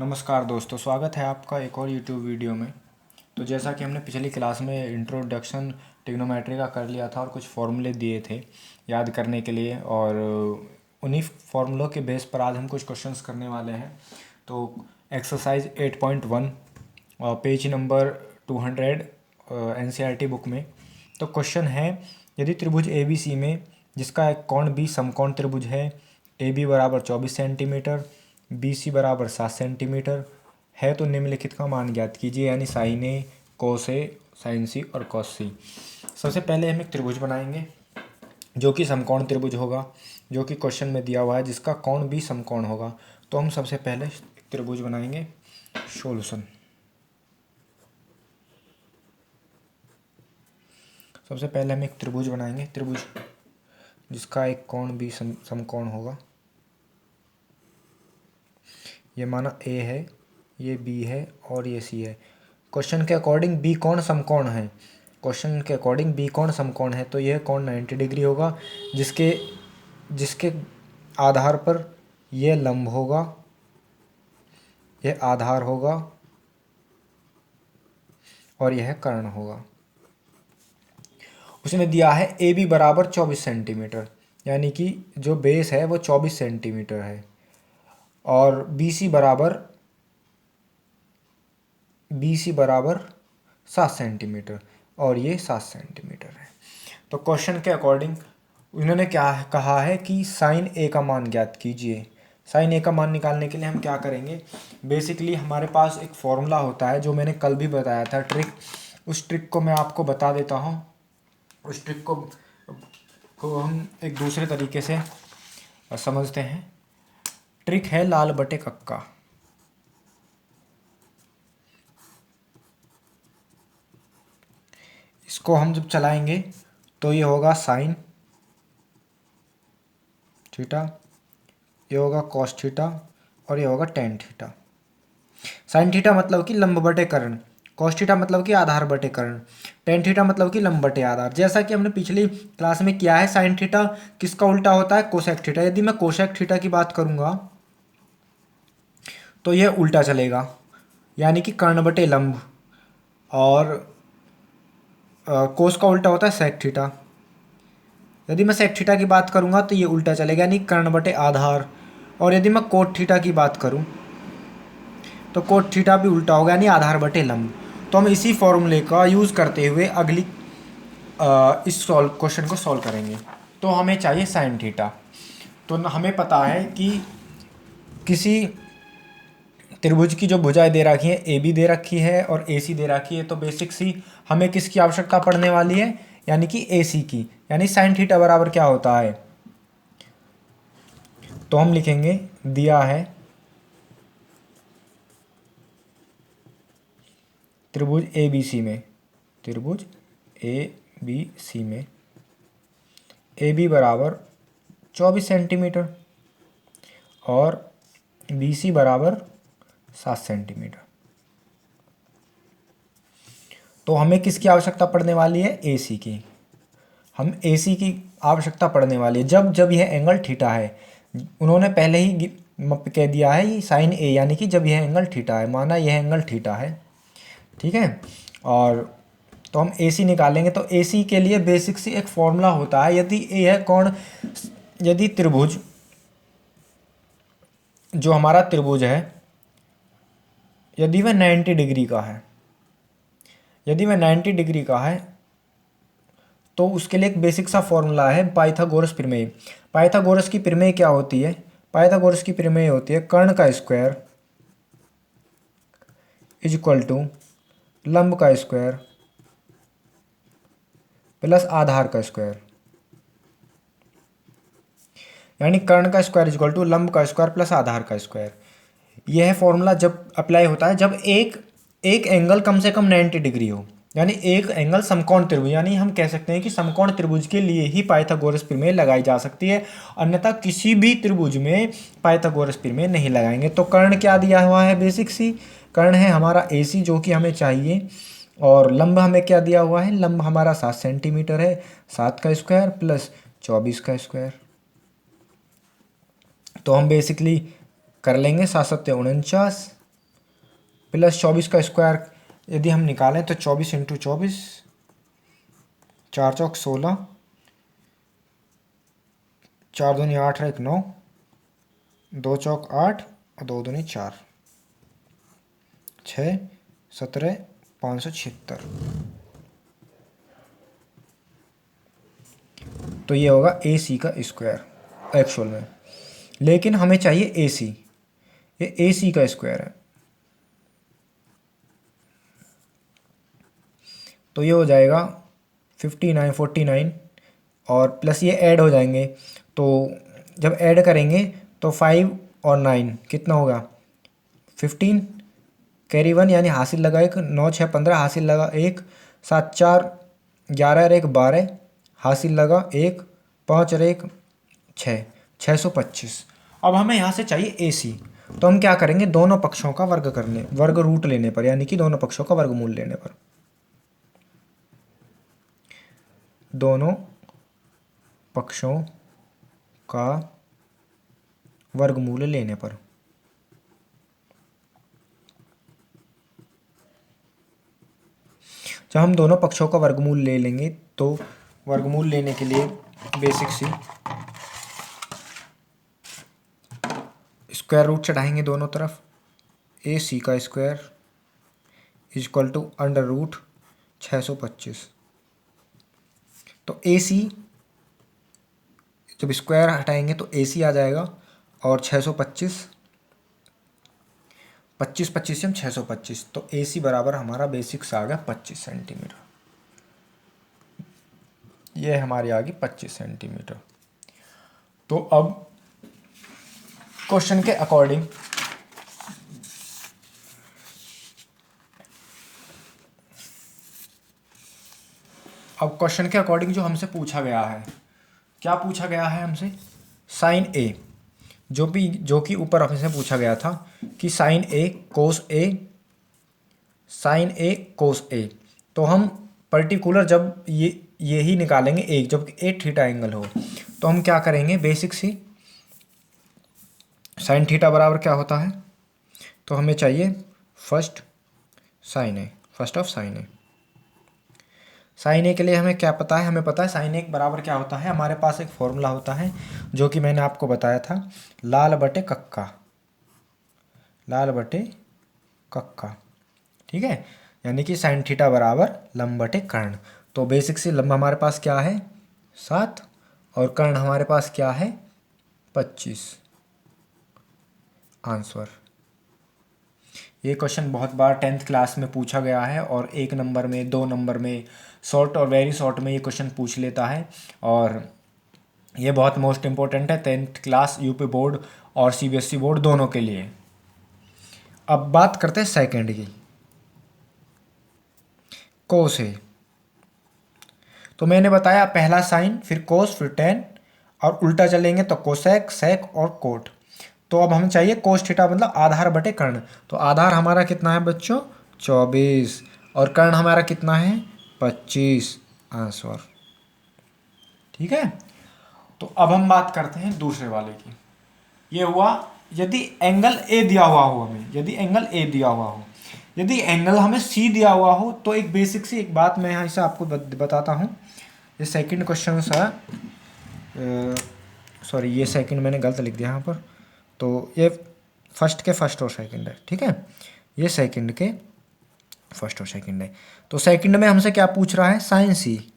नमस्कार दोस्तों, स्वागत है आपका एक और यूट्यूब वीडियो में। तो जैसा कि हमने पिछली क्लास में इंट्रोडक्शन ट्रिग्नोमेट्री का कर लिया था और कुछ फॉर्मूले दिए थे याद करने के लिए, और उन्हीं फॉर्मूलों के बेस पर आज हम कुछ क्वेश्चंस करने वाले हैं। तो exercise 8.1 page number 200 NCERT book में। तो क्वेश्चन है, यदि त्रिभुज ए बी सी में जिसका एक कोण बी समकोण त्रिभुज है, ए बी बराबर 24 सेंटीमीटर, बी सी बराबर 7 सेंटीमीटर है, तो निम्नलिखित का मान ज्ञात कीजिए। यानी साइन ए, कोस ए, साइन सी और कॉस सी। सबसे पहले हम एक त्रिभुज बनाएंगे जो कि समकोण त्रिभुज होगा, जो कि क्वेश्चन में दिया हुआ है, जिसका कोण भी समकोण होगा। तो हम सबसे पहले एक त्रिभुज बनाएंगे। सॉल्यूशन, सबसे पहले हम एक त्रिभुज बनाएंगे, त्रिभुज जिसका एक कोण भी समकोण होगा। ये माना ए है, ये बी है और ये सी है। क्वेश्चन के अकॉर्डिंग बी कोण समकोण है, क्वेश्चन के अकॉर्डिंग बी कोण समकोण है, तो यह कोण 90 डिग्री होगा, जिसके जिसके आधार पर यह लंब होगा, यह आधार होगा और यह कर्ण होगा। उसने दिया है ए बी बराबर 24 सेंटीमीटर, यानी कि जो बेस है वो 24 सेंटीमीटर है, और बी सी बराबर 7 सेंटीमीटर और ये 7 सेंटीमीटर है। तो क्वेश्चन के अकॉर्डिंग उन्होंने क्या कहा है कि साइन ए का मान ज्ञात कीजिए। साइन ए का मान निकालने के लिए हम क्या करेंगे, बेसिकली हमारे पास एक फॉर्मूला होता है जो मैंने कल भी बताया था, ट्रिक। उस ट्रिक को मैं आपको बता देता हूँ। उस ट्रिक को हम एक दूसरे तरीके से समझते हैं। ट्रिक है लाल बटे कक्का। इसको हम जब चलाएंगे तो ये होगा साइन थीटा, ये होगा कॉस थीटा और ये होगा टेन थीटा। साइन थीटा मतलब कि लंब बटे कर्ण, कॉस थीटा मतलब कि आधार बटे कर्ण, टेन थीटा मतलब कि लंब बटे आधार। जैसा कि हमने पिछली क्लास में किया है, साइन थीटा किसका उल्टा होता है, कोसेक थीटा। यदि मैं कोसेक थीटा की बात करूंगा तो यह उल्टा चलेगा, यानी कि कर्ण बटे लंब, और कोस का उल्टा होता है सेक थीटा। यदि मैं सेक थीटा की बात करूंगा तो ये उल्टा चलेगा, यानी कर्ण बटे आधार। और यदि मैं कोट थीटा की बात करूं तो कोट थीटा भी उल्टा होगा, यानी आधार बटे लंब। तो हम इसी फॉर्मूले का यूज़ करते हुए अगली इस क्वेश्चन को सॉल्व करेंगे। तो हमें चाहिए साइन थीटा। तो हमें पता है कि किसी त्रिभुज की जो भुजाएं दे रखी है, ए बी दे रखी है और ए सी दे रखी है, तो बेसिक सी हमें किसकी आवश्यकता पड़ने वाली है, यानी कि ए सी की। यानी साइन थीटा बराबर क्या होता है, तो हम लिखेंगे, दिया है त्रिभुज ए बी सी में, त्रिभुज ए बी सी में ए बी बराबर 24 सेंटीमीटर और बी सी बराबर 7 सेंटीमीटर। तो हमें किसकी आवश्यकता पड़ने वाली है, ए सी की। हम ए सी की आवश्यकता पड़ने वाली है जब जब यह एंगल थीटा है। उन्होंने पहले ही कह दिया है साइन ए, यानी कि जब यह एंगल थीटा है, माना यह एंगल थीटा है, ठीक है। और तो हम ए सी निकालेंगे। तो ए सी के लिए बेसिक सी एक फॉर्मूला होता है। यदि ए है कौन, यदि त्रिभुज, जो हमारा त्रिभुज है, यदि वह 90 डिग्री का है, यदि वह 90 डिग्री का है, तो उसके लिए एक बेसिक सा फॉर्मूला है, पाइथागोरस प्रमेय। पाइथागोरस की प्रमेय क्या होती है, पाइथागोरस की प्रमेय होती है कर्ण का स्क्वायर इज इक्वल टू लंब का स्क्वायर प्लस आधार का स्क्वायर। यानी कर्ण का स्क्वायर इज इक्वल टू लंब का स्क्वायर प्लस आधार का स्क्वायर। यह फॉर्मूला जब अप्लाई होता है जब एक एंगल कम से कम 90 डिग्री हो, यानी एक एंगल समकोण त्रिभुज, यानी हम कह सकते हैं कि समकोण त्रिभुज के लिए ही पाइथागोरस प्रमेय लगाई जा सकती है, अन्यथा किसी भी त्रिभुज में पाइथागोरस प्रमेय नहीं लगाएंगे। तो कर्ण क्या दिया हुआ है, बेसिक सी कर्ण है हमारा ए सी, जो कि हमें चाहिए, और लंब हमें क्या दिया हुआ है, लंब हमारा 7 सेंटीमीटर है, 7 का स्क्वायर प्लस 24 का स्क्वायर। तो हम बेसिकली कर लेंगे 7 7 49 प्लस 24 का स्क्वायर यदि हम निकालें तो 24 इंटू 24, 4 चौक 16, 4 दूनी 8 एक 9, 2 चौक 8 और 2 दूनी 4, 6 17 576। तो ये होगा ए सी का स्क्वायर एक्चुअल में, लेकिन हमें चाहिए ए सी, ये ए सी का स्क्वायर है। तो ये हो जाएगा 59 49 और प्लस ये ऐड हो जाएंगे। तो जब ऐड करेंगे तो 5 और 9 कितना होगा 15, कैरी 1 यानी हासिल लगा 1, 9 6 15 हासिल लगा 1, 7 4 11 और 1 12 हासिल लगा 1, 5 और 1 6, 625। अब हमें यहाँ से चाहिए ए सी, तो हम क्या करेंगे, दोनों पक्षों का वर्ग रूट लेने पर, यानी कि दोनों पक्षों का वर्गमूल लेने पर, दोनों पक्षों का वर्गमूल लेने पर जब हम दोनों पक्षों का वर्गमूल ले लेंगे तो वर्गमूल लेने के लिए बेसिक सी स्क्वायर रूट चढ़ाएंगे दोनों तरफ। ए सी का square is equal to under root 625। तो ए सी जब स्क्वायर हटाएंगे तो ए सी आ जाएगा और 625, 25 25 से 625, तो ए सी बराबर हमारा बेसिक से आ गया 25 सेंटीमीटर। ये हमारी आ गई 25 सेंटीमीटर। तो अब क्वेश्चन के अकॉर्डिंग जो हमसे पूछा गया है, क्या पूछा गया है हमसे, साइन ए, जो कि ऊपर हमसे पूछा गया था कि साइन ए कोस ए। तो हम पर्टिकुलर जब ये ही निकालेंगे एक, जब ए थीटा एंगल हो, तो हम क्या करेंगे, बेसिक सी साइन थीटा बराबर क्या होता है, तो हमें चाहिए first of sine A. Sine A के लिए हमें क्या पता है, हमें पता है साइन ए बराबर क्या होता है, हमारे पास एक फॉर्मूला होता है जो कि मैंने आपको बताया था, लाल बटे कक्का, ठीक है, यानी कि साइन थीटा बराबर लंब बटे कर्ण। तो बेसिक से लंब हमारे पास क्या है 7 और कर्ण हमारे पास क्या है 25। आंसर। ये क्वेश्चन बहुत बार 10th क्लास में पूछा गया है और 1 नंबर में, 2 नंबर में, शॉर्ट और वेरी शॉर्ट में ये क्वेश्चन पूछ लेता है और ये बहुत मोस्ट इम्पोर्टेंट है 10th क्लास यूपी बोर्ड और सीबीएसई बोर्ड दोनों के लिए। अब बात करते हैं सेकंड की, कोस है। तो मैंने बताया पहला साइन, फिर कोस, फिर टेन, और उल्टा चलेंगे तो कोसेक, सेक और कोट। तो अब हमें चाहिए कोस थीटा मतलब आधार बटे कर्ण। तो आधार हमारा कितना है बच्चों 24 और कर्ण हमारा कितना है 25। आंसर। ठीक है। तो अब हम बात करते हैं दूसरे वाले की। ये हुआ यदि एंगल ए दिया हुआ हो हमें, यदि एंगल हमें सी दिया हुआ हो तो एक बेसिक सी एक बात मैं यहाँ से आपको बताता हूँ। ये सेकंड क्वेश्चन सा, सॉरी ये सेकंड मैंने गलत लिख दिया यहाँ पर, तो ये फर्स्ट के फर्स्ट और सेकंड है, ठीक है, ये सेकंड के फर्स्ट और सेकंड है। तो सेकंड में हमसे क्या पूछ रहा है, साइन सी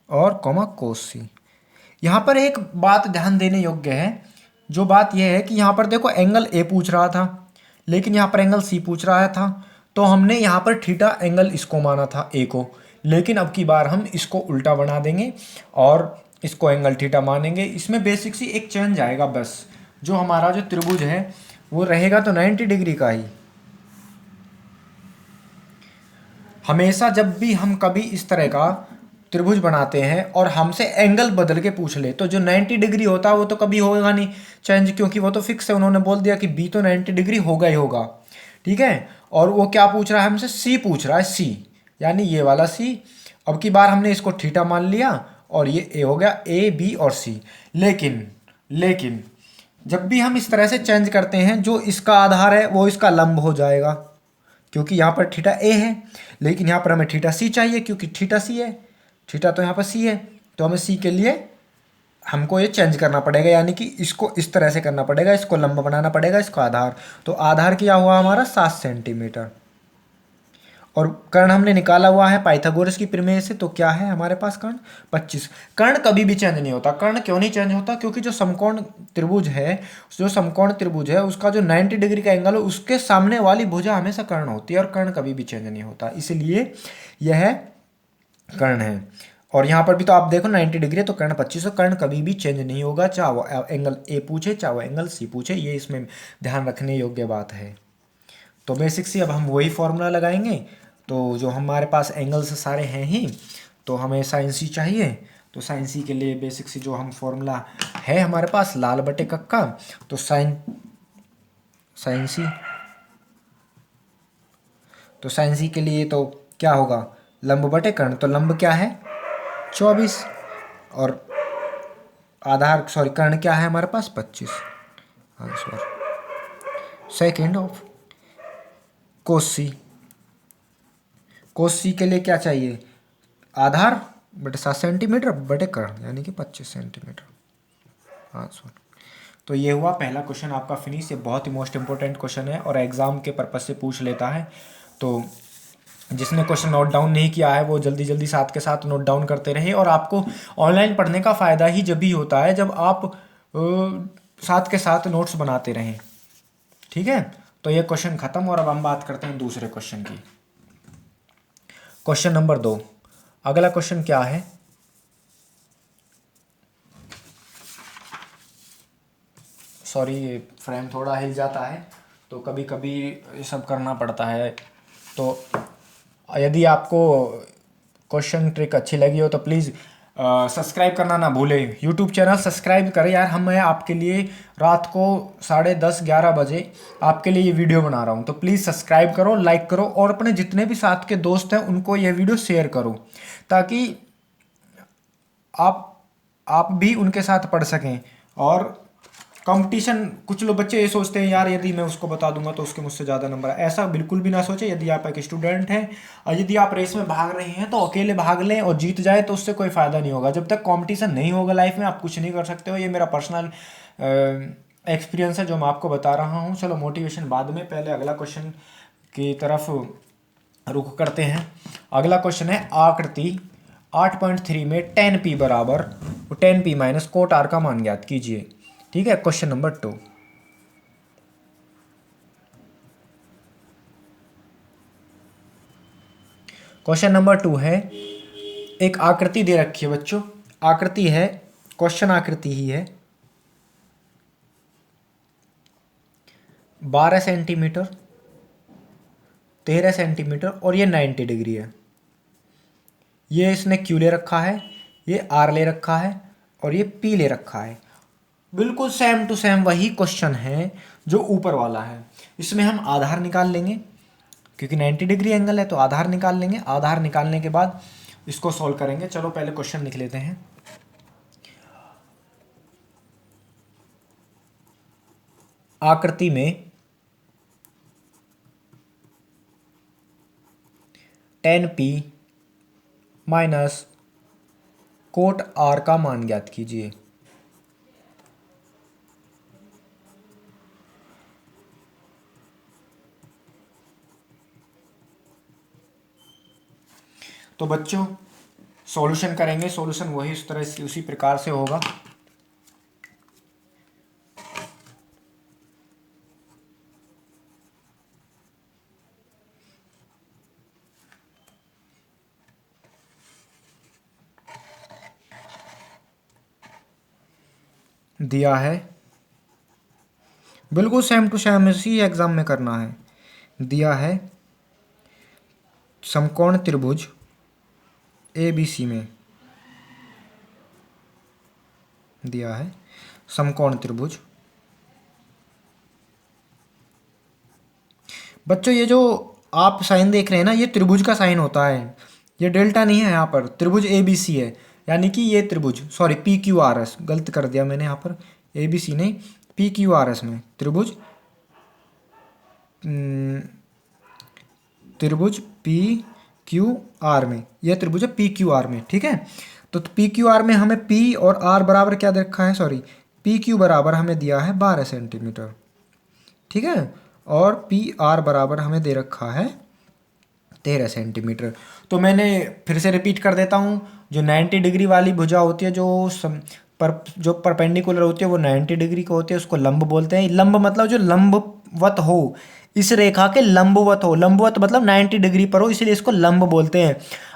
और कॉमा कोस सी। यहाँ पर एक बात ध्यान देने योग्य है, जो बात यह है कि यहाँ पर देखो एंगल ए पूछ रहा था लेकिन यहाँ पर एंगल सी पूछ रहा था, तो हमने यहाँ पर थीटा एंगल इसको माना था ए को, लेकिन अब की बार हम इसको उल्टा बना देंगे और इसको एंगल थीटा मानेंगे। इसमें बेसिक सी एक चेंज आएगा बस, जो हमारा जो त्रिभुज है वो रहेगा तो 90 डिग्री का ही। हमेशा जब भी हम कभी इस तरह का त्रिभुज बनाते हैं और हमसे एंगल बदल के पूछ ले, तो जो 90 डिग्री होता है वो तो कभी होगा नहीं चेंज, क्योंकि वो तो फिक्स है, उन्होंने बोल दिया कि बी तो 90 डिग्री होगा ही होगा, ठीक है। और वो क्या पूछ रहा है हमसे, सी पूछ रहा है, सी यानी ये वाला सी। अब की बार हमने इसको थीटा मान लिया और ये ए हो गया, ए बी और सी। लेकिन जब भी हम इस तरह से चेंज करते हैं, जो इसका आधार है वो इसका लंब हो जाएगा, क्योंकि यहाँ पर थीटा ए है, लेकिन यहाँ पर हमें थीटा सी चाहिए क्योंकि थीटा सी है, थीटा तो यहाँ पर सी है, तो हमें सी के लिए हमको ये चेंज करना पड़ेगा, यानी कि इसको इस तरह से करना पड़ेगा, इसको लंब बनाना पड़ेगा, इसको आधार। तो आधार क्या हुआ हमारा 7 सेंटीमीटर, और कर्ण हमने निकाला हुआ है पाइथागोरस की प्रमेय से, तो क्या है हमारे पास कर्ण 25। कर्ण कभी भी चेंज नहीं होता। कर्ण क्यों नहीं चेंज होता? क्योंकि जो समकोण त्रिभुज है, जो समकोण त्रिभुज है उसका जो 90 डिग्री का एंगल है उसके सामने वाली भुजा हमेशा कर्ण होती है, और कर्ण कभी भी चेंज नहीं होता, इसलिए यह कर्ण है। और यहाँ पर भी तो आप देखो 90 डिग्री, तो कर्ण 25, तो कर्ण कभी भी चेंज नहीं होगा, चाहे वो एंगल ए पूछे चाहे वो एंगल सी पूछे, ये इसमें ध्यान रखने योग्य बात है। तो बेसिक सी अब हम वही फॉर्मूला लगाएंगे। तो जो हमारे पास एंगल्स सारे हैं ही, तो हमें साइन सी चाहिए, तो साइन सी के लिए बेसिक सी जो हम फॉर्मूला है हमारे पास लाल बटे कक्का, तो साइन सी, तो साइन सी के लिए तो क्या होगा लंब बटे कर्ण, तो लंब क्या है 24, और आधार सॉरी कर्ण क्या है हमारे पास 25। Answer second of Kosi. Kosi के लिए क्या चाहिए आधार बटे 7 सेंटीमीटर बटे कर्ण, यानी कि 25 सेंटीमीटर। आंसर। तो ये हुआ पहला क्वेश्चन आपका फिनिश। ये बहुत ही मोस्ट इंपॉर्टेंट क्वेश्चन है और एग्जाम के पर्पज से पूछ लेता है, तो जिसने क्वेश्चन नोट डाउन नहीं किया है वो जल्दी जल्दी साथ के साथ नोट डाउन करते रहे। और आपको ऑनलाइन पढ़ने का फ़ायदा ही जब भी होता है जब आप साथ के साथ नोट्स बनाते रहें। ठीक है, तो ये क्वेश्चन खत्म, और अब हम बात करते हैं दूसरे क्वेश्चन की। Question number 2। अगला क्वेश्चन क्या है, सॉरी फ्रेम थोड़ा हिल जाता है तो कभी कभी ये सब करना पड़ता है। तो यदि आपको क्वेश्चन ट्रिक अच्छी लगी हो तो प्लीज़ सब्सक्राइब करना ना भूलें। यूट्यूब चैनल सब्सक्राइब करें यार, मैं आपके लिए रात को 10:30-11 बजे आपके लिए ये वीडियो बना रहा हूँ, तो प्लीज़ सब्सक्राइब करो, लाइक करो, और अपने जितने भी साथ के दोस्त हैं उनको ये वीडियो शेयर करो, ताकि आप भी उनके साथ पढ़ सकें। और कंपटीशन, कुछ लोग बच्चे ये सोचते हैं यार यदि मैं उसको बता दूंगा तो उसके मुझसे ज़्यादा नंबर है, ऐसा बिल्कुल भी ना सोचें। यदि आप एक स्टूडेंट हैं और यदि आप रेस में भाग रहे हैं तो अकेले भाग लें और जीत जाए तो उससे कोई फ़ायदा नहीं होगा। जब तक कंपटीशन नहीं होगा लाइफ में आप कुछ नहीं कर सकते हो। ये मेरा पर्सनल एक्सपीरियंस है जो मैं आपको बता रहा हूँ। चलो मोटिवेशन बाद में, पहले अगला क्वेश्चन की तरफ रुख करते हैं। अगला क्वेश्चन है आकृति 8.3 में tan p बराबर tan p minus cot r का मान ज्ञात कीजिए। ठीक है, क्वेश्चन नंबर 2। क्वेश्चन नंबर 2 है, एक आकृति दे रखी है बच्चों, आकृति है, क्वेश्चन आकृति ही है, 12 सेंटीमीटर, 13 सेंटीमीटर, और ये 90 डिग्री है। ये इसने Q ले रखा है, ये R ले रखा है, और ये P ले रखा है। बिल्कुल सेम टू सेम वही क्वेश्चन है जो ऊपर वाला है। इसमें हम आधार निकाल लेंगे, क्योंकि 90 डिग्री एंगल है तो आधार निकाल लेंगे। आधार निकालने के बाद इसको सॉल्व करेंगे। चलो पहले क्वेश्चन लिख लेते हैं। आकृति में tan p minus cot r का मान ज्ञात कीजिए। तो बच्चों सॉल्यूशन करेंगे, सॉल्यूशन वही उस तरह से उसी प्रकार से होगा। दिया है बिल्कुल सेम टू सेम, इसी एग्जाम में करना है। दिया है समकोण त्रिभुज ABC में, दिया है समकोण त्रिभुज। बच्चों ये जो आप साइन देख रहे हैं ना, ये त्रिभुज का साइन होता है, ये डेल्टा नहीं है। यहाँ पर त्रिभुज ABC है, यानी कि ये त्रिभुज, सॉरी PQRS, गलत कर दिया मैंने यहाँ पर, ABC नहीं पी क्यू आर एस में, त्रिभुज पी क्यू आर में, यह त्रिभुज है पी क्यू आर में, ठीक है। तो पी क्यू आर में हमें पी और आर बराबर क्या दे रखा है, सॉरी पी क्यू बराबर हमें दिया है 12 सेंटीमीटर, ठीक है, और पी आर बराबर हमें दे रखा है 13 सेंटीमीटर। तो मैंने फिर से रिपीट कर देता हूँ, जो 90 डिग्री वाली भुजा होती है, जो परपेंडिकुलर होती है वो 90 डिग्री को होती है, उसको लंब बोलते हैं। लंब मतलब जो लंबवत हो, इस रेखा के लंबवत हो, लंबवत मतलब 90 डिग्री पर हो, इसलिए इसको लंब बोलते हैं।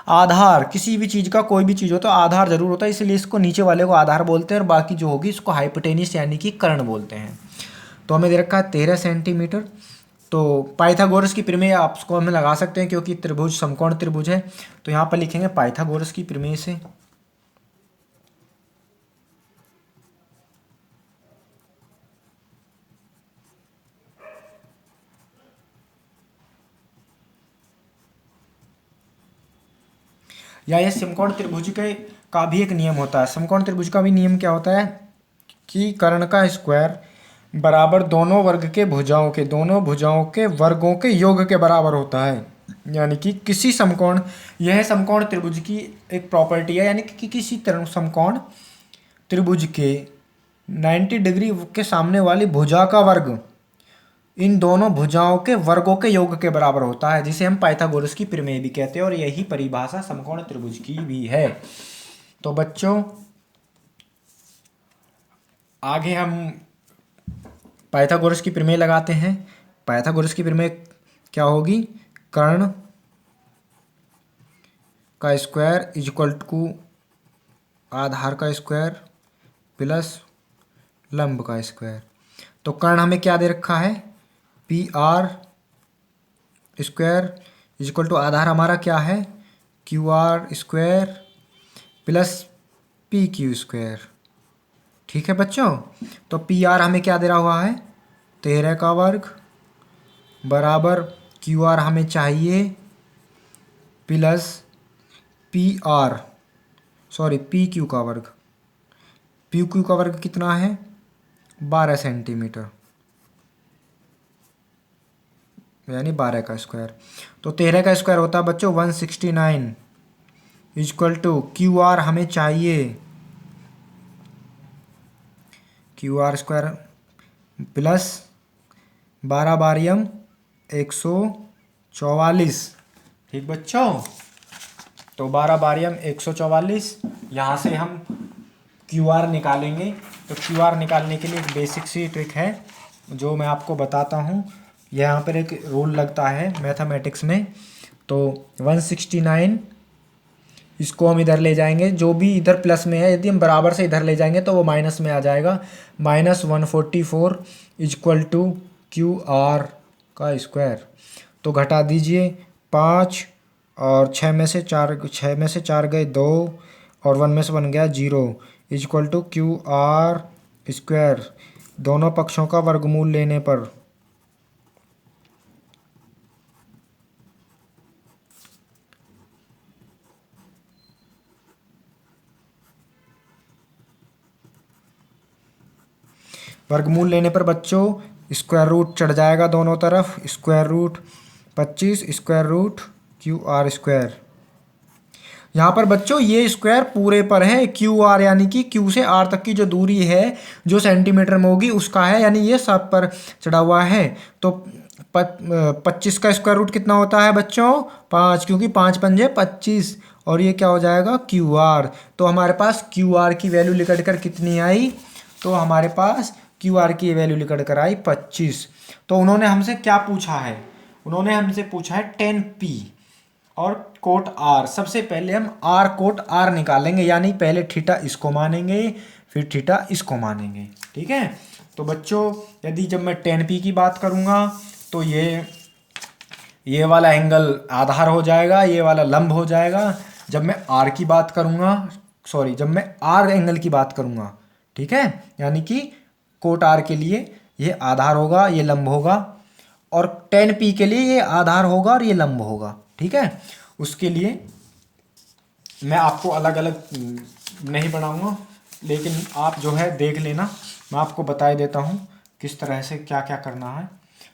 आधार किसी भी चीज़ का, कोई भी चीज़ हो तो आधार जरूर होता है, इसलिए इसको नीचे वाले को आधार बोलते हैं, और बाकी जो होगी इसको हाइपोटेनिस यानी कि कर्ण बोलते हैं। तो हमें दे रखा है 13 सेंटीमीटर। तो पाइथागोरस की प्रमेय आपको हमें लगा सकते हैं, क्योंकि त्रिभुज समकोण त्रिभुज है, तो यहाँ पर लिखेंगे पाइथागोरस की प्रमेय से। या यह समकोण त्रिभुज का भी एक नियम होता है। समकोण त्रिभुज का भी नियम क्या होता है कि कर्ण का स्क्वायर बराबर दोनों भुजाओं के वर्गों के योग के बराबर होता है। यानी कि किसी समकोण, यह समकोण त्रिभुज की एक प्रॉपर्टी है, यानी कि किसी समकोण त्रिभुज के 90 डिग्री के सामने वाली भुजा का वर्ग इन दोनों भुजाओं के वर्गों के योग के बराबर होता है, जिसे हम पाइथागोरस की प्रमेय भी कहते हैं, और यही परिभाषा समकोण त्रिभुज की भी है। तो बच्चों आगे हम पाइथागोरस की प्रमेय लगाते हैं। पाइथागोरस की प्रमेय क्या होगी, कर्ण का स्क्वायर इक्वल टू आधार का स्क्वायर प्लस लंब का स्क्वायर। तो कर्ण हमें क्या दे रखा है, P R square equal to आधार हमारा क्या है, Q R square plus P Q square, ठीक है बच्चों। तो पी आर हमें क्या दे रहा हुआ है, 13 का वर्ग बराबर क्यू आर हमें चाहिए प्लस पी क्यू का वर्ग। पी क्यू का वर्ग कितना है, 12 सेंटीमीटर, यानी 12 का स्क्वायर। तो 13 का स्क्वायर होता है बच्चों 169 इक्वल टू क्यू आर हमें चाहिए, क्यू आर स्क्वायर प्लस 12 बारियम 144, ठीक बच्चों। तो 12 बारियम 144, यहाँ से हम क्यू आर निकालेंगे। तो क्यू आर निकालने के लिए एक बेसिक सी ट्रिक है जो मैं आपको बताता हूँ। यहाँ पर एक रूल लगता है मैथमेटिक्स में। तो 169 इसको हम इधर ले जाएंगे, जो भी इधर प्लस में है, यदि हम बराबर से इधर ले जाएंगे तो वो माइनस में आ जाएगा। -144 इक्वल टू क्यू आर का स्क्वायर। तो घटा दीजिए 5 और 6 में से 4 गए 2 और 1 में से बन गया 0 equal to Q R square. दोनों पक्षों का वर्गमूल लेने पर बच्चों स्क्वायर रूट चढ़ जाएगा दोनों तरफ, square root 25 square root Q R square. यहाँ पर बच्चों ये स्क्वायर पूरे पर है, क्यू आर यानी कि क्यू से आर तक की जो दूरी है जो सेंटीमीटर में होगी उसका है, यानी ये सब पर चढ़ा हुआ है। तो 25 का स्क्वायर रूट कितना होता है बच्चों, 5, क्योंकि 5 पंजे 25, और ये क्या हो जाएगा क्यू आर। तो हमारे पास क्यू आर की वैल्यू निकल कर कितनी आई, तो हमारे पास क्यू आर की वैल्यू निकल कर आई 25। तो उन्होंने हमसे क्या पूछा है, उन्होंने हमसे पूछा है 10p और कोट आर। सबसे पहले हम आर कोट आर निकालेंगे, यानी पहले थीटा इसको मानेंगे फिर थीटा इसको मानेंगे, ठीक है। तो बच्चों यदि जब मैं 10p की बात करूँगा तो ये वाला एंगल आधार हो जाएगा, ये वाला लंब हो जाएगा। जब मैं आर की बात करूँगा, जब मैं आर एंगल की बात करूँगा, ठीक है, यानी कि कोट आर के लिए ये आधार होगा, ये लंब होगा, और 10p के लिए ये आधार होगा और ये लंब होगा, ठीक है। उसके लिए मैं आपको अलग अलग नहीं बनाऊंगा, लेकिन आप जो है देख लेना, मैं आपको बता देता हूँ किस तरह से क्या क्या करना है।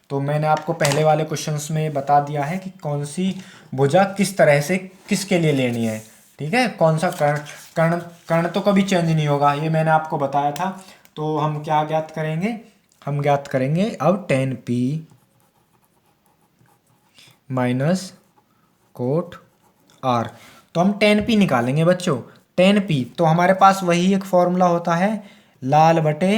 तो मैंने आपको पहले वाले क्वेश्चंस में बता दिया है कि कौन सी भुजा किस तरह से किसके लिए लेनी है। ठीक है, कौन सा कर्ण कर्ण कर्ण तो कभी चेंज नहीं होगा, ये मैंने आपको बताया था। तो हम क्या ज्ञात करेंगे, हम ज्ञात करेंगे अब tan p minus cot r। तो हम tan p निकालेंगे बच्चों। tan p तो हमारे पास वही एक फॉर्मूला होता है, लाल बटे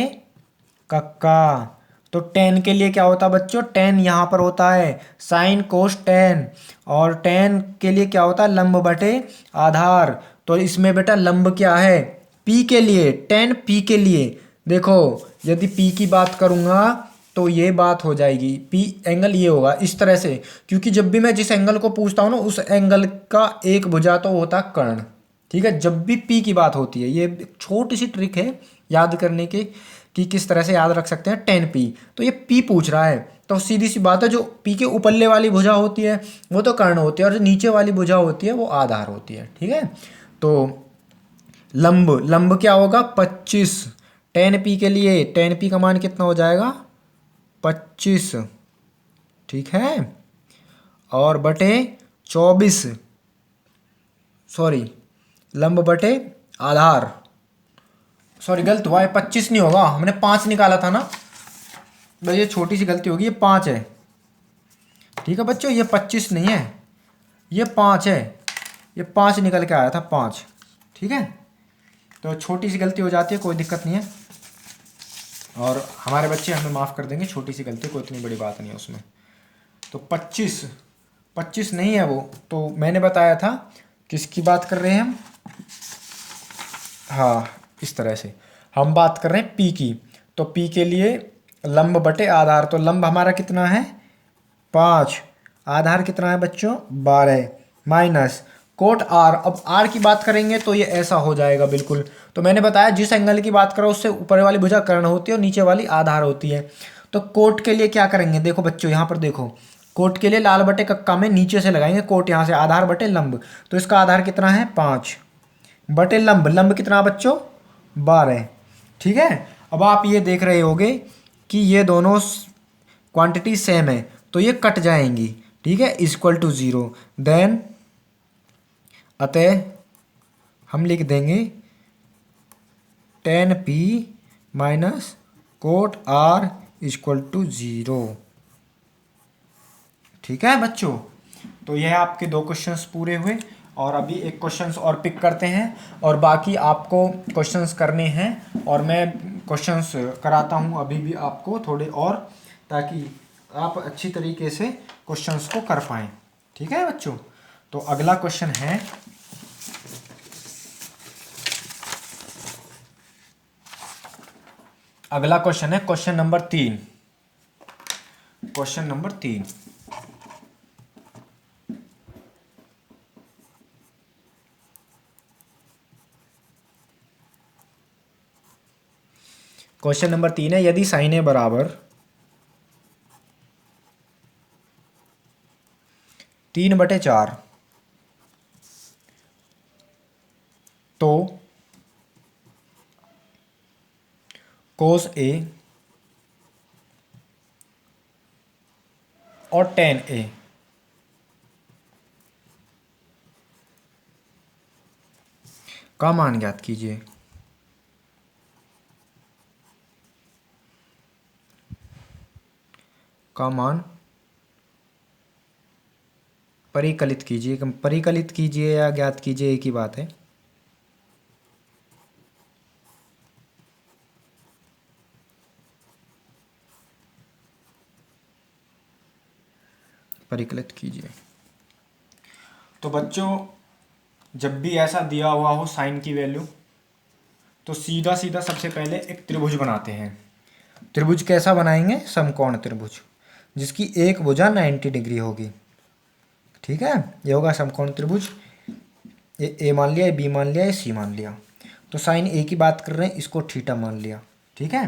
कक्का। तो tan के लिए क्या होता है बच्चों, tan यहाँ पर होता है साइन कोस tan, और tan के लिए क्या होता है, लंब बटे आधार। तो इसमें बेटा लंब क्या है, p के लिए, tan p के लिए। देखो यदि p की बात करूँगा तो ये बात हो जाएगी, p एंगल ये होगा इस तरह से, क्योंकि जब भी मैं जिस एंगल को पूछता हूँ ना उस एंगल का एक भुजा तो होता है कर्ण। ठीक है, जब भी p की बात होती है, ये छोटी सी ट्रिक है याद करने की कि किस तरह से याद रख सकते हैं tan p। तो ये p पूछ रहा है तो सीधी सी बात है, जो p के ऊपरले वाली भुजा होती है वो तो कर्ण होती है, और जो नीचे वाली भुजा होती है वो आधार होती है। ठीक है, तो लंब लंब क्या होगा 25, tan p के लिए tan p का मान कितना हो जाएगा 25। ठीक है, और बटे 24, सॉरी लंब बटे आधार, सॉरी गलत हुआ, है 25 नहीं होगा, हमने 5 निकाला था ना, बस ये छोटी सी गलती होगी, ये 5 है। ठीक है बच्चों, ये 25 नहीं है, ये 5 है, ये 5 निकल के आया था 5। ठीक है, तो छोटी सी गलती हो जाती है, कोई दिक्कत नहीं है, और हमारे बच्चे हमें माफ़ कर देंगे, छोटी सी गलती, कोई इतनी बड़ी बात नहीं है उसमें। तो 25 नहीं है वो, तो मैंने बताया था किसकी बात कर रहे हैं हम, हाँ इस तरह से हम बात कर रहे हैं p की। तो p के लिए लंब बटे आधार, तो लंब हमारा कितना है 5, आधार कितना है बच्चों 12, माइनस कोट r। अब r की बात करेंगे तो ये ऐसा हो जाएगा बिल्कुल। तो मैंने बताया जिस एंगल की बात करो उससे ऊपर वाली भुजा कर्ण होती है और नीचे वाली आधार होती है। तो कोट के लिए क्या करेंगे, देखो बच्चों यहाँ पर देखो, कोट के लिए लाल बटे कक्का में नीचे से लगाएंगे कोट, यहाँ से आधार बटे लंब, तो इसका आधार कितना है 5 बटे लंब, लंब कितना बच्चों 12। ठीक है, अब आप ये देख रहे होगे कि ये दोनों क्वांटिटी सेम है तो ये कट जाएंगी। ठीक है, इक्वल टू 0, देन अतः हम लिख देंगे tan p minus cot r equal to 0। ठीक है बच्चों, तो यह आपके 2 क्वेश्चंस पूरे हुए, और अभी एक क्वेश्चंस और पिक करते हैं, और बाकी आपको क्वेश्चंस करने हैं, और मैं क्वेश्चंस कराता हूं अभी भी आपको थोड़े और, ताकि आप अच्छी तरीके से क्वेश्चंस को कर पाएँ। ठीक है बच्चों, तो अगला क्वेश्चन है, अगला क्वेश्चन है question number 3। Question number 3, question number 3 है, यदि साइन ए बराबर 3/4 तो कोस ए और tan ए का मान ज्ञात कीजिए। का मान परिकलित कीजिए, परिकलित कीजिए या ज्ञात कीजिए एक ही बात है। परिकलित कीजिए। तो बच्चों जब भी ऐसा दिया हुआ हो साइन की वैल्यू, तो सीधा सीधा सबसे पहले एक त्रिभुज बनाते हैं। त्रिभुज कैसा बनाएंगे, समकोण त्रिभुज, जिसकी एक भुजा 90 डिग्री होगी। ठीक है, ये होगा समकोण त्रिभुज, ये ए मान लिया, ये बी मान लिया, ये सी मान लिया। तो साइन ए की बात कर रहे हैं, इसको थीटा मान लिया। ठीक है,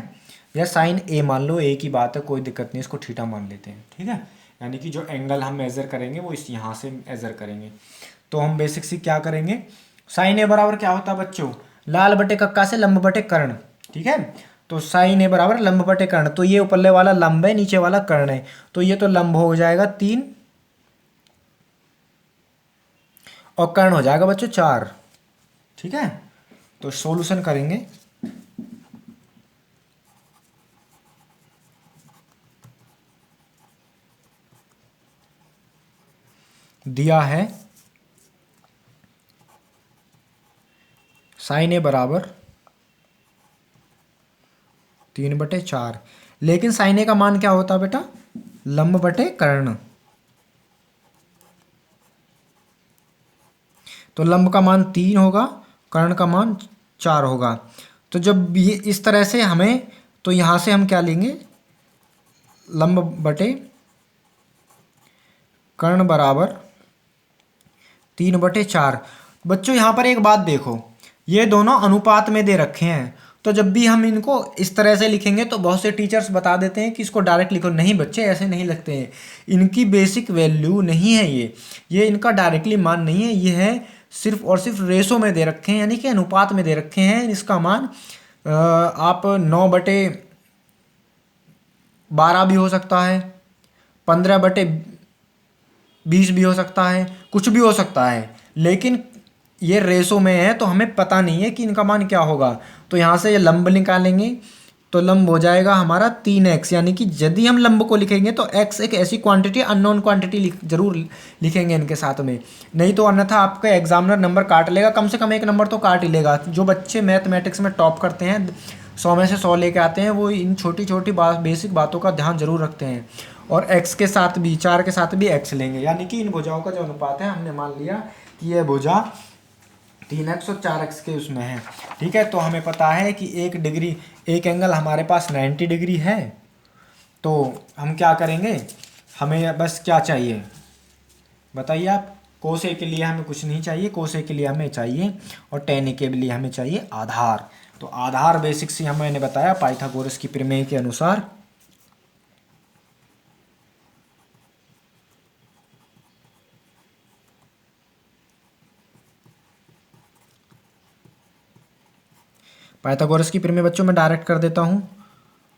या साइन ए मान लो, ए की बात है कोई दिक्कत नहीं, इसको थीटा मान लेते हैं। ठीक है, यानी कि जो एंगल हम मेज़र करेंगे वो इस यहाँ से मेज़र करेंगे। तो हम बेसिक सी क्या करेंगे, साइन ए बराबर क्या होता है बच्चों, लाल बटे कक्का से लंब बटे कर्ण। ठीक है, तो साइन ए बराबर लंब बटे कर्ण, तो ये ऊपरले वाला लंब है, नीचे वाला कर्ण है, तो ये तो लंब हो जाएगा 3 और कर्ण हो जाएगा बच्चों 4। ठीक है, तो सॉल्यूशन करेंगे। दिया है साइन ए बराबर 3/4, लेकिन साइन ए का मान क्या होता है बेटा, लंब बटे कर्ण। तो लंब का मान 3 होगा, कर्ण का मान 4 होगा। तो जब ये इस तरह से हमें, तो यहाँ से हम क्या लेंगे, लंब बटे कर्ण बराबर 3/4। बच्चों यहाँ पर एक बात देखो, ये दोनों अनुपात में दे रखे हैं, तो जब भी हम इनको इस तरह से लिखेंगे तो बहुत से टीचर्स बता देते हैं कि इसको डायरेक्ट लिखो। नहीं बच्चे, ऐसे नहीं लिखते हैं, इनकी बेसिक वैल्यू नहीं है ये इनका डायरेक्टली मान नहीं है, ये है सिर्फ और सिर्फ रेशो में दे रखे हैं, यानी कि अनुपात में दे रखे हैं। इसका मान आप 9/12 भी हो सकता है, 15/20 भी हो सकता है, कुछ भी हो सकता है, लेकिन ये रेशो में है तो हमें पता नहीं है कि इनका मान क्या होगा। तो यहाँ से ये लंब निकालेंगे तो लंब हो जाएगा हमारा 3x, यानी कि यदि हम लंब को लिखेंगे तो x एक ऐसी क्वांटिटी, अननोन क्वांटिटी जरूर लिखेंगे इनके साथ में, नहीं तो अन्यथा आपका एग्जामिनर नंबर काट लेगा, कम से कम एक नंबर तो काट ही लेगा। जो बच्चे मैथमेटिक्स में टॉप करते हैं, 100 में से 100 लेके आते हैं, वो इन छोटी छोटी बेसिक बातों का ध्यान जरूर रखते हैं। और x के साथ भी, 4 के साथ भी x लेंगे, यानी कि इन भुजाओं का जो अनुपात है, हमने मान लिया कि यह भुजा 3x और 4x के उसमें है। ठीक है, तो हमें पता है कि एक एंगल हमारे पास 90 डिग्री है। तो हम क्या करेंगे, हमें बस क्या चाहिए बताइए आप। कोस ए के लिए हमें कुछ नहीं चाहिए, कोस ए के लिए हमें चाहिए, और टेन ए के लिए हमें चाहिए आधार। तो आधार बेसिक से मैंने बताया पाइथागोरस की प्रमेय के अनुसार। पाइथागोरस की प्रमेय बच्चों मैं डायरेक्ट कर देता हूँ।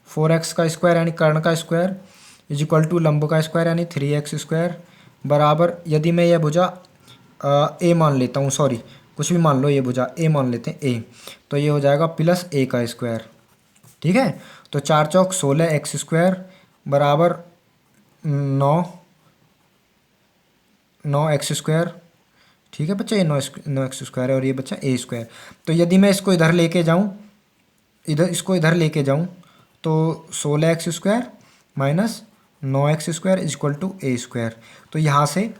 4x का स्क्वायर यानी कर्ण का स्क्वायर इज इक्वल टू लंब का स्क्वायर यानी 3x स्क्वायर बराबर, यदि मैं यह भुजा ए मान लेता हूँ, सॉरी कुछ भी मान लो, ये भुजा ए मान लेते हैं ए, तो ये हो जाएगा प्लस ए का स्क्वायर। ठीक है, तो 4 चौक 16x स्क्वायर बराबर 9x स्क्वायर। ठीक है बच्चा, ये 9x स्क्वायर है और ये बच्चा ए स्क्वायर। तो यदि मैं इसको इधर लेके जाऊँ, इसको इधर लेके जाऊँ, तो 16x square minus 9x square is equal to A square. तो यहाँ से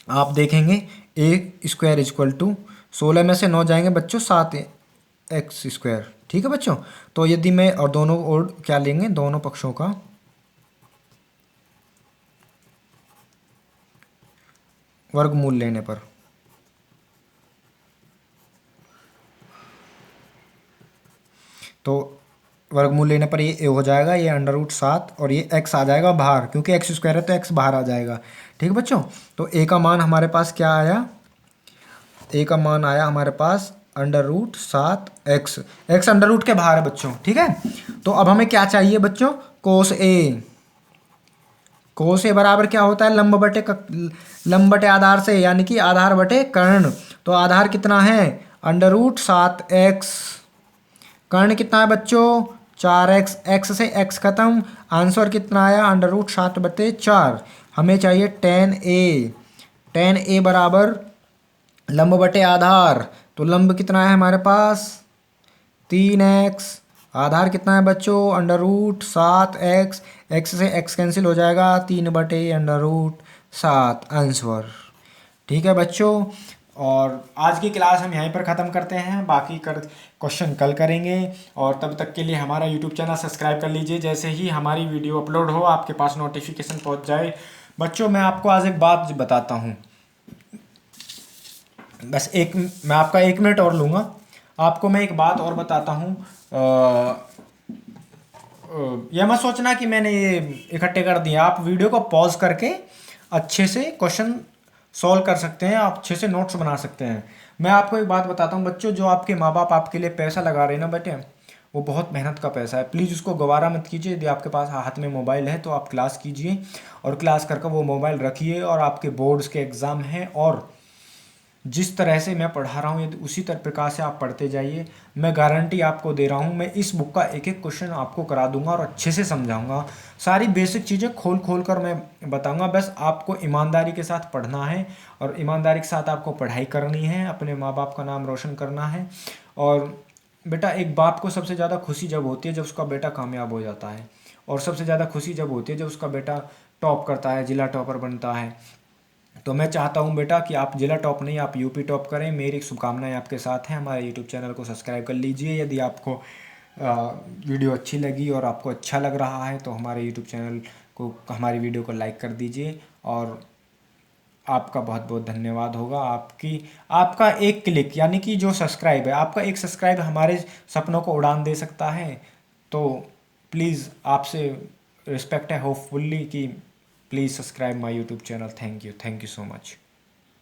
आप देखेंगे A square is equal to 16 में से 9 जाएंगे बच्चों 7x स्क्वायर। ठीक है बच्चों, तो यदि मैं और दोनों और क्या लेंगे, दोनों पक्षों का वर्गमूल लेने पर, तो वर्गमूल लेने पर ये हो जाएगा, ये √7 और ये x आ जाएगा बाहर, क्योंकि x स्क्वायर है तो x बाहर आ जाएगा। ठीक है बच्चों, तो a का मान हमारे पास क्या आया, a का मान आया हमारे पास √7x, x अंडर रूट के बाहर है बच्चों। ठीक है, तो अब हमें क्या चाहिए बच्चों, कोस ए। कोस ए बराबर क्या होता है, लंब बटे आधार से, यानी कि आधार बटे कर्ण। तो आधार कितना है, √7x, कर्ण कितना है बच्चों 4x, x से x खत्म, आंसर कितना आया √7/4। हमें चाहिए tan a बराबर लंब बटे आधार, तो लंब कितना है हमारे पास 3x, आधार कितना है बच्चों √7x, x से x कैंसिल हो जाएगा 3/√7 आंसर। ठीक है बच्चों, और आज की क्लास हम यहीं पर ख़त्म करते हैं, बाकी क्वेश्चन कल करेंगे। और तब तक के लिए हमारा यूट्यूब चैनल सब्सक्राइब कर लीजिए, जैसे ही हमारी वीडियो अपलोड हो आपके पास नोटिफिकेशन पहुंच जाए। बच्चों मैं आपको आज एक बात बताता हूं, बस मैं आपका 1 मिनट और लूँगा। आपको मैं एक बात और बताता हूँ, यह मत सोचना कि मैंने ये इकट्ठे कर दिए, आप वीडियो को पॉज करके अच्छे से क्वेश्चन सॉल्व कर सकते हैं, आप अच्छे से नोट्स बना सकते हैं। मैं आपको एक बात बताता हूँ बच्चों, जो आपके माँ बाप आपके लिए पैसा लगा रहे हैं ना बेटे, वो बहुत मेहनत का पैसा है। प्लीज़ उसको गवारा मत कीजिए। यदि आपके पास हाथ में मोबाइल है तो आप क्लास कीजिए, और क्लास करके वो मोबाइल रखिए, और आपके बोर्ड्स के एग्ज़ाम हैं, और जिस तरह से मैं पढ़ा रहा हूँ यदि उसी तरह प्रकार से आप पढ़ते जाइए, मैं गारंटी आपको दे रहा हूँ, मैं इस बुक का एक एक क्वेश्चन आपको करा दूंगा और अच्छे से समझाऊंगा। सारी बेसिक चीज़ें खोल खोल कर मैं बताऊंगा। बस आपको ईमानदारी के साथ पढ़ना है, और ईमानदारी के साथ आपको पढ़ाई करनी है, अपने माँ बाप का नाम रोशन करना है। और बेटा, एक बाप को सबसे ज़्यादा खुशी जब होती है जब उसका बेटा कामयाब हो जाता है, और सबसे ज़्यादा खुशी जब होती है जब उसका बेटा टॉप करता है, जिला टॉपर बनता है। तो मैं चाहता हूं बेटा कि आप जिला टॉप नहीं, आप यूपी टॉप करें। मेरी शुभकामनाएं आपके साथ हैं। हमारे यूट्यूब चैनल को सब्सक्राइब कर लीजिए। यदि आपको वीडियो अच्छी लगी और आपको अच्छा लग रहा है तो हमारे यूट्यूब चैनल को, हमारी वीडियो को लाइक कर दीजिए। और आपका बहुत बहुत धन्यवाद होगा। आपका एक क्लिक, यानी कि जो सब्सक्राइब है, आपका एक सब्सक्राइब हमारे सपनों को उड़ान दे सकता है। तो प्लीज़ आपसे रिस्पेक्ट है, होपफुल्ली, कि please subscribe my YouTube channel. Thank you so much.